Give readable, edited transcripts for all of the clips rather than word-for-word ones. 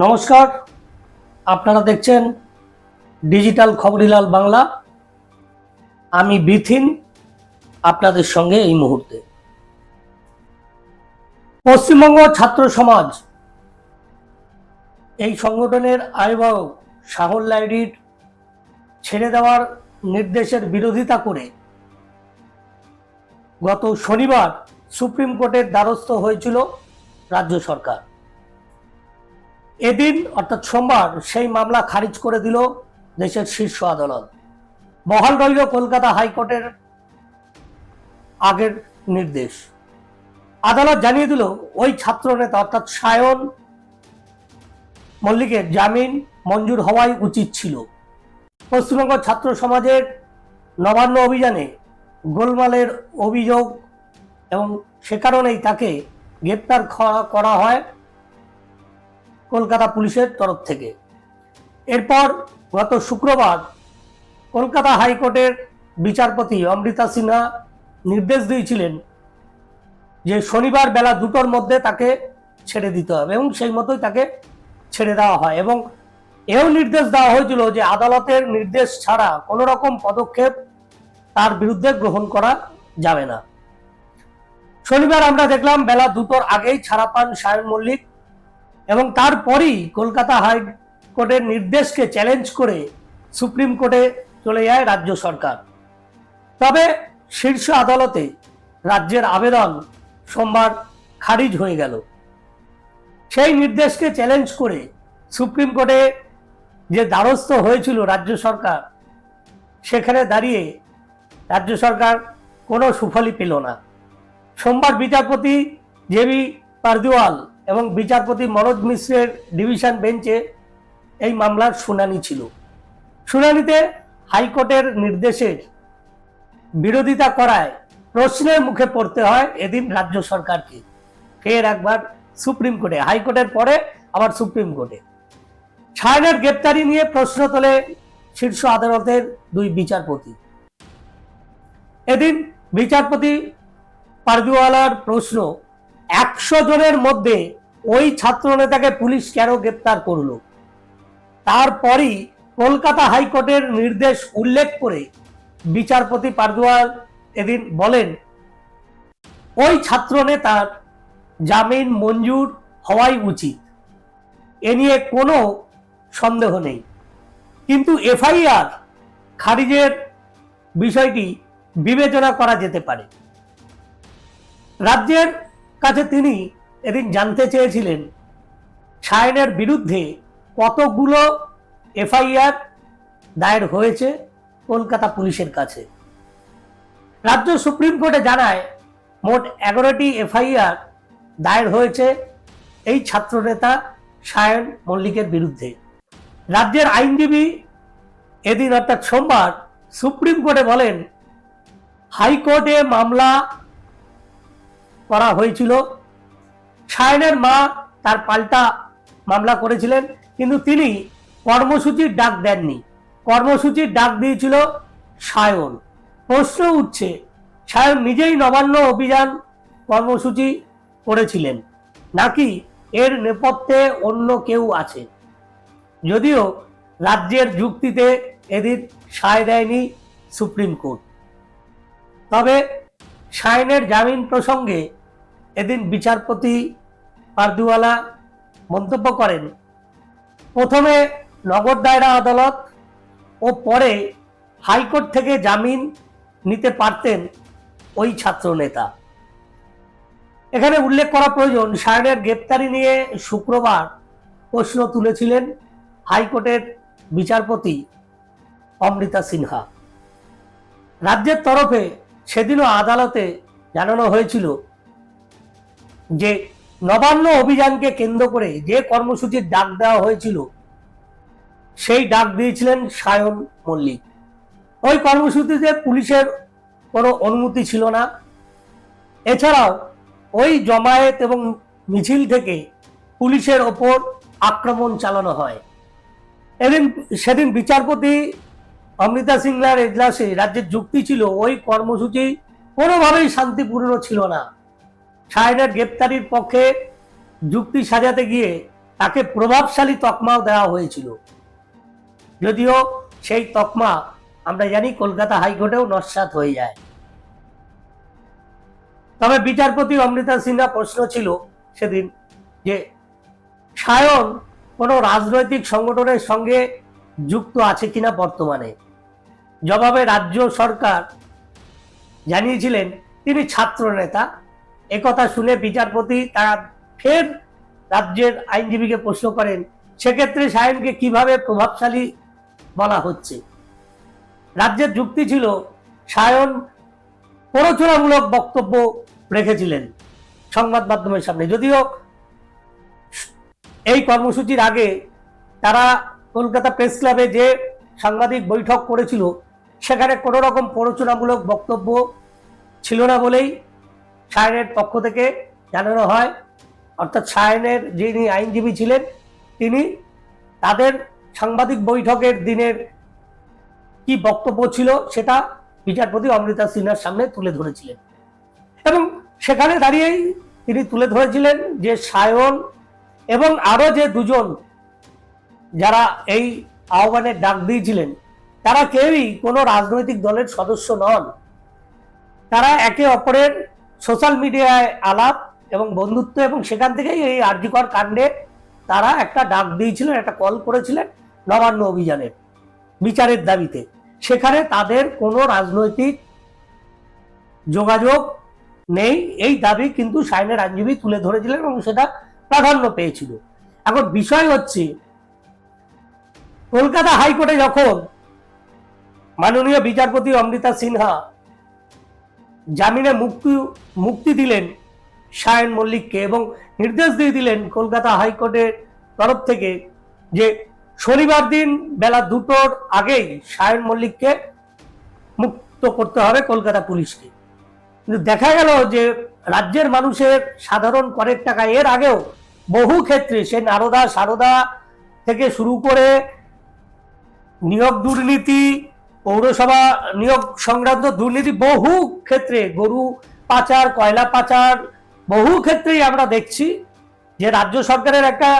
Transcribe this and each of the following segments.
নমস্কার, আপনারা দেখছেন ডিজিটাল খবরিলাল বাংলা। আমি বিথিন আপনাদের সঙ্গে এই মুহূর্তে। পশ্চিমবঙ্গ ছাত্র সমাজ এই সংগঠনের আহ্বায়ক শাহুল লাহিড়ীর ছেড়ে দেওয়ার নির্দেশের বিরোধিতা করে গত শনিবার সুপ্রিম কোর্টের দ্বারস্থ হয়েছিল রাজ্য সরকার। এদিন অর্থাৎ সোমবার সেই মামলা খারিজ করে দিল দেশের শীর্ষ আদালত। বহাল রইল কলকাতা হাইকোর্টের আগের নির্দেশ। আদালত জানিয়ে দিল ওই ছাত্রনেতা অর্থাৎ সায়ন মল্লিকের জামিন মঞ্জুর হওয়াই উচিত ছিল। পশ্চিমবঙ্গ ছাত্র সমাজের নবান্ন অভিযানে গোলমালের অভিযোগ এবং সে কারণেই তাকে গ্রেপ্তার করা হয় কলকাতা পুলিশের তরফ থেকে। এরপর গত শুক্রবার কলকাতা হাইকোর্টের বিচারপতি অমৃতা সিনহা নির্দেশ দিয়েছিলেন যে শনিবার বেলা 2টোর মধ্যে তাকে ছেড়ে দিতে হবে, এবং সেই মতোই তাকে ছেড়ে দেওয়া হয়। এবং এও নির্দেশ দেওয়া হয়েছিল যে আদালতের নির্দেশ ছাড়া কোনো রকম পদক্ষেপ তার বিরুদ্ধে গ্রহণ করা যাবে না। শনিবার আমরা দেখলাম বেলা 2টোর আগেই ছাড়া পান সায়ন মল্লিক, এবং তারপরই কলকাতা হাইকোর্টের নির্দেশকে চ্যালেঞ্জ করে সুপ্রিম কোর্টে চলে যায় রাজ্য সরকার। তবে শীর্ষ আদালতে রাজ্যের আবেদন সোমবার খারিজ হয়ে গেল। সেই নির্দেশকে চ্যালেঞ্জ করে সুপ্রিম কোর্টে যে দ্বারস্থ হয়েছিল রাজ্য সরকার, সেখানে দাঁড়িয়ে রাজ্য সরকার কোনো সুফলই পেল না। সোমবার বিচারপতি জেবি পারদিওয়াল এবং বিচারপতি মনোজ মিশ্রের ডিভিশন বেঞ্চে এই মামলার শুনানি ছিল। শুনানিতে হাইকোর্টের নির্দেশের বিরোধিতা করায় প্রশ্নের মুখে পড়তে হয় এদিন রাজ্য সরকারকে। ফের একবার সুপ্রিম কোর্টে, হাইকোর্টের পরে আবার সুপ্রিম কোর্টে সায়নের গ্রেপ্তারি নিয়ে প্রশ্ন তোলে শীর্ষ আদালতের দুই বিচারপতি। এদিন বিচারপতি পারদিওয়ালার প্রশ্ন, 100 জনের মধ্যে ওই ছাত্র নেতাকে পুলিশ কেন গ্রেপ্তার করলো? তারপরই কলকাতা হাইকোর্টের নির্দেশ উল্লেখ করে বিচারপতি পারদিওয়াল এদিন বলেন ওই ছাত্র নেতার জামিন মঞ্জুর হওয়াই উচিত, এ নিয়ে কোনো সন্দেহ নেই, কিন্তু এফআইআর খারিজের বিষয়টি বিবেচনা করা যেতে পারে। রাজ্যের কাছে তিনি এদিন জানতে চেয়েছিলেন সায়নের বিরুদ্ধে কতগুলো এফআইআর দায়ের হয়েছে কলকাতা পুলিশের কাছে। রাজ্য সুপ্রিম কোর্টে জানায় মোট 11টি এফআইআর দায়ের হয়েছে এই ছাত্রনেতা সায়ন মল্লিকের বিরুদ্ধে। রাজ্যের আইনজীবী এদিন অর্থাৎ সোমবার সুপ্রিম কোর্টে বলেন হাইকোর্টে মামলা করা হয়েছিল, সায়নের মা তার পাল্টা মামলা করেছিলেন, কিন্তু তিনি কর্মসূচির ডাক দেননি। কর্মসূচির ডাক দিয়েছিল সায়ন। প্রশ্ন উঠছে সায়ন নিজেই নবান্ন অভিযান কর্মসূচি করেছিলেন নাকি এর নেপথ্যে অন্য কেউ আছে। যদিও রাজ্যের যুক্তিতে এদিন সায় দেয়নি সুপ্রিম কোর্ট। তবে সায়নের জামিন প্রসঙ্গে এদিন বিচারপতি পারদিওয়ালা মন্তব্য করেন, প্রথমে নগর দায়রা আদালত ও পরে হাইকোর্ট থেকে জামিন নিতে পারতেন ওই ছাত্র নেতা। এখানে উল্লেখ করা প্রয়োজন, সায়নের গ্রেপ্তারি নিয়ে শুক্রবার প্রশ্ন তুলেছিলেন হাইকোর্টের বিচারপতি অমৃতা সিনহা। রাজ্যের তরফে সেদিনও আদালতে জানানো হয়েছিল যে নবান্ন অভিযানকে কেন্দ্র করে যে কর্মসূচির ডাক দেওয়া হয়েছিল সেই ডাক দিয়েছিলেন সায়ন মল্লিক। ওই কর্মসূচিতে পুলিশের কোনো অনুমতি ছিল না। এছাড়াও ওই জমায়েত এবং মিছিল থেকে পুলিশের ওপর আক্রমণ চালানো হয়। সেদিন বিচারপতি অমৃতা সিনহার এজলাসে রাজ্যের যুক্তি ছিল ওই কর্মসূচি কোনোভাবেই শান্তিপূর্ণ ছিল না। সায়নের গ্রেপ্তারির পক্ষে যুক্তি সাজাতে গিয়ে তাকে প্রভাবশালী তকমাও দেওয়া হয়েছিল, যদিও সেই তকমা আমরা জানি কলকাতা হাইকোর্টেও নস্যাৎ হয়ে যায়। তবে বিচারপতি অমৃতা সিনহা প্রশ্ন ছিল সেদিন যে সায়ন কোনো রাজনৈতিক সংগঠনের সঙ্গে যুক্ত আছে কিনা বর্তমানে। জবাবে রাজ্য সরকার জানিয়েছিলেন তিনি ছাত্র নেতা। একথা শুনে বিচারপতি তারা ফের রাজ্যের আইনজীবীকে প্রশ্ন করেন, সেক্ষেত্রে সায়নকে কিভাবে প্রভাবশালী বলা হচ্ছে। রাজ্যের যুক্তি ছিল সায়ন প্ররোচনামূলক বক্তব্য রেখেছিলেন সংবাদ মাধ্যমের সামনে, যদিও এই কর্মসূচির আগে তারা কলকাতা প্রেস ক্লাবে যে সাংবাদিক বৈঠক করেছিল সেখানে কোনো রকম প্ররোচনামূলক বক্তব্য ছিল না বলেই সায়নের পক্ষ থেকে জানানো হয়। অর্থাৎ সায়নের যিনি আইনজীবী ছিলেন তিনি তাদের সাংবাদিক বৈঠকের দিনের কি বক্তব্য ছিল সেটা বিচারপতি অমৃতা সিনহার সামনে তুলে ধরেছিলেন, এবং সেখানে দাঁড়িয়েই তিনি তুলে ধরেছিলেন যে সায়ন এবং আরো যে দুজন যারা এই আহ্বানের ডাক দিয়েছিলেন তারা কেউই কোনো রাজনৈতিক দলের সদস্য নন। তারা একে অপরের সোশ্যাল মিডিয়ায় আলাপ এবং বন্ধুত্ব, এবং সেখান থেকেই এই আরজিকর কাণ্ডে তারা একটা ডাক দিয়েছিলেন, একটা কল করেছিলেন নবান্ন অভিযানের বিচারের দাবিতে। সেখানে তাদের কোনো রাজনৈতিক যোগাযোগ নেই এই দাবি কিন্তু সায়নের আইনজীবী তুলে ধরেছিলেন এবং সেটা প্রাধান্য পেয়েছিল। এখন বিষয় হচ্ছে কলকাতা হাইকোর্টে যখন মাননীয় বিচারপতি অমৃতা সিনহা জামিনে মুক্তি দিলেন সায়ন মল্লিককে এবং নির্দেশ দিয়ে দিলেন কলকাতা হাইকোর্টের তরফ থেকে যে শনিবার দিন বেলা 2টোর আগেই সায়ন মল্লিককে মুক্ত করতে হবে কলকাতা পুলিশকে, কিন্তু দেখা গেল যে রাজ্যের মানুষের সাধারণ করের টাকা এর আগেও বহু ক্ষেত্রে সে নারদা সারদা থেকে শুরু করে নিয়োগ দুর্নীতি, পৌরসভা নিয়োগ সংক্রান্ত দুর্নীতি, বহু ক্ষেত্রে গরু পাচার, কয়লা পাচার, বহু ক্ষেত্রেই আমরা দেখছি যে রাজ্য সরকারের একটা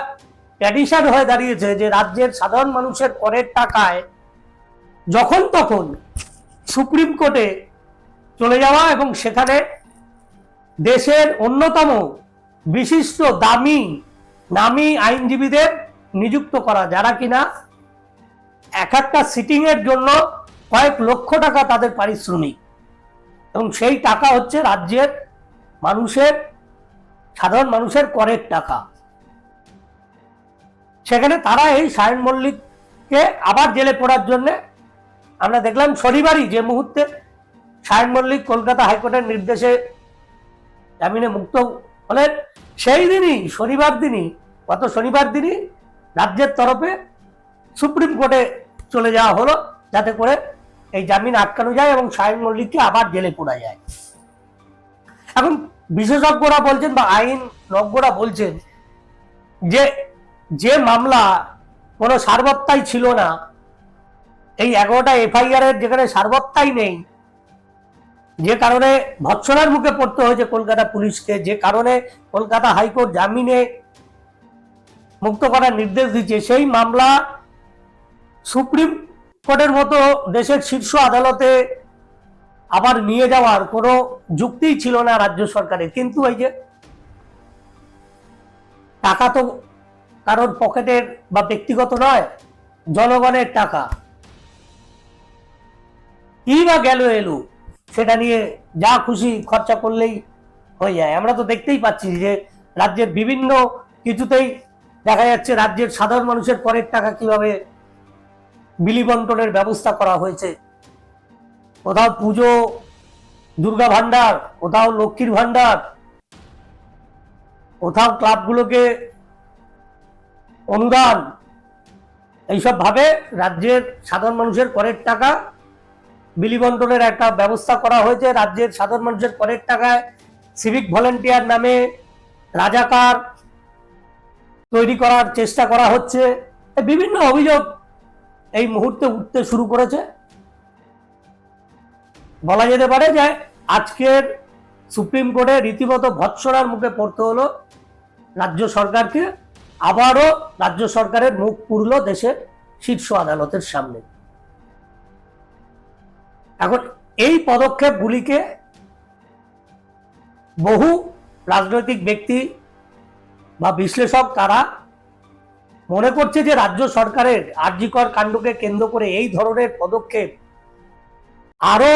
ট্র্যাডিশন হয়ে দাঁড়িয়েছে যে রাজ্যের সাধারণ মানুষের করের টাকায় যখন তখন সুপ্রিম কোর্টে চলে যাওয়া এবং সেখানে দেশের অন্যতম বিশিষ্ট নামী আইনজীবীদের নিযুক্ত করা, যারা কিনা এক একটা সিটিং এর জন্য কয়েক লক্ষ টাকা তাদের পারিশ্রমিক, এবং সেই টাকা হচ্ছে রাজ্যের সাধারণ মানুষের করের টাকা। সেখানে তারা এই সায়ন মল্লিককে আবার জেলে পড়ার জন্য আমরা দেখলাম শনিবারই যে মুহূর্তে সায়ন মল্লিক কলকাতা হাইকোর্টের নির্দেশে জামিনে মুক্ত হলেন, সেই দিনই গত শনিবার দিনই রাজ্যের তরফে সুপ্রিম কোর্টে চলে যাওয়া হলো যাতে করে এই জামিন আটকানো যায় এবং সায়ন মল্লিককে আবার জেলে পড়া যায়। এখন বিশেষজ্ঞরা বলছেন বা আইনজ্ঞরা বলছেন যে মামলা কোনো সারবত্তাই ছিল না, এই 11টা এফআইআর এর যেখানে সারবত্তাই নেই, যে কারণে ভৎসনার মুখে পড়তে হয়েছে কলকাতা পুলিশকে, যে কারণে কলকাতা হাইকোর্ট জামিনে মুক্ত করার নির্দেশ দিচ্ছে, সেই মামলা সুপ্রিম কোর্টের মতো দেশের শীর্ষ আদালতে আবার নিয়ে যাওয়ার কোনো যুক্তিই ছিল না রাজ্য সরকারের। কিন্তু এই যে টাকা তো কারোর পকেটের বা ব্যক্তিগত নয়, জনগণের টাকা, কি বা গেল এলো সেটা নিয়ে যা খুশি খরচা করলেই হয়ে যায়। আমরা তো দেখতেই পাচ্ছি যে রাজ্যের বিভিন্ন কিছুতেই দেখা যাচ্ছে রাজ্যের সাধারণ মানুষের করের টাকা কিভাবে বিলি বন্টনের ব্যবস্থা করা হয়েছে। কোথাও পুজো, দুর্গা ভান্ডার, কোথাও লক্ষ্মীর ভান্ডার, কোথাও ক্লাবগুলোকে অনুদান, এইসব ভাবে রাজ্যের সাধারণ মানুষের করের টাকা বিলি বন্টনের একটা ব্যবস্থা করা হয়েছে। রাজ্যের সাধারণ মানুষের করের টাকায় সিভিক ভলেন্টিয়ার নামে রাজাকার তৈরি করার চেষ্টা করা হচ্ছে। বিভিন্ন অভিযোগ এই মুহূর্তে উঠতে শুরু করেছে। বলা যেতে পারে যে আজকের সুপ্রিম কোর্টে রীতিমতো ভৎসনার মুখে পড়তে হলো রাজ্য সরকারকে, আবারও রাজ্য সরকারের মুখ পুরল দেশের শীর্ষ আদালতের সামনে। এখন এই পদক্ষেপগুলিকে বহু রাজনৈতিক ব্যক্তি বা বিশ্লেষক তারা মনে করছে যে রাজ্য সরকারের আরজিকর কাণ্ডকে কেন্দ্র করে এই ধরনের পদক্ষেপ আরো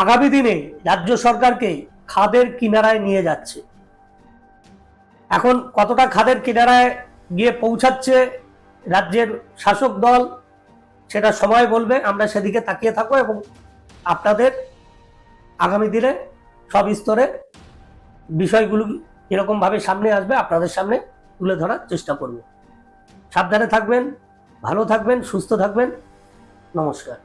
আগামী দিনে রাজ্য সরকারকে খাদের কিনারায় নিয়ে যাচ্ছে। এখন কতটা খাদের কিনারায় গিয়ে পৌঁছাচ্ছে রাজ্যের শাসক দল, সেটা সময় বলবে। আমরা সেদিকে তাকিয়ে থাকবো এবং আপনাদের আগামী দিনে সব স্তরে বিষয়গুলো এরকম ভাবে সামনে আসবে আপনাদের সামনে তুলে ধরার চেষ্টা করব। সাবধানে থাকবেন, ভালো থাকবেন, সুস্থ থাকবেন। নমস্কার।